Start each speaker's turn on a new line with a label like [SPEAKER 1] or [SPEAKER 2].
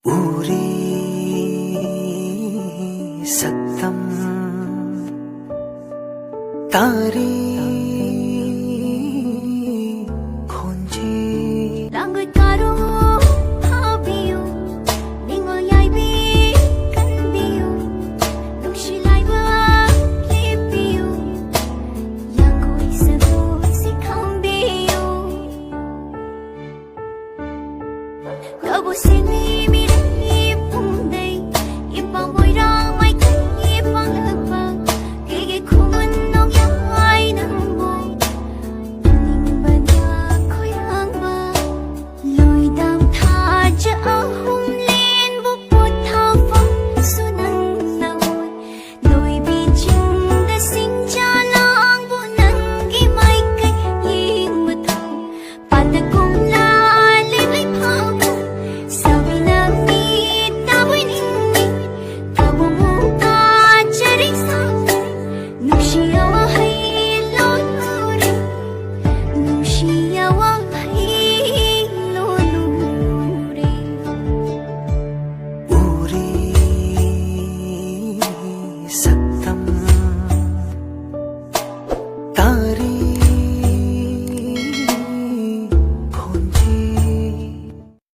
[SPEAKER 1] ఊరి సత్తం తారీ khonje
[SPEAKER 2] là người caro thao biu đi ngồi nhai bi cắn biu lúc chỉ lại bơ li biu yang coi sẽ vui sẽ không biu cỡ bộ xin mi đi bung đây im bao môi răng mai cánh im bao lơ bờ cái khung nông yang ai nâng buồn She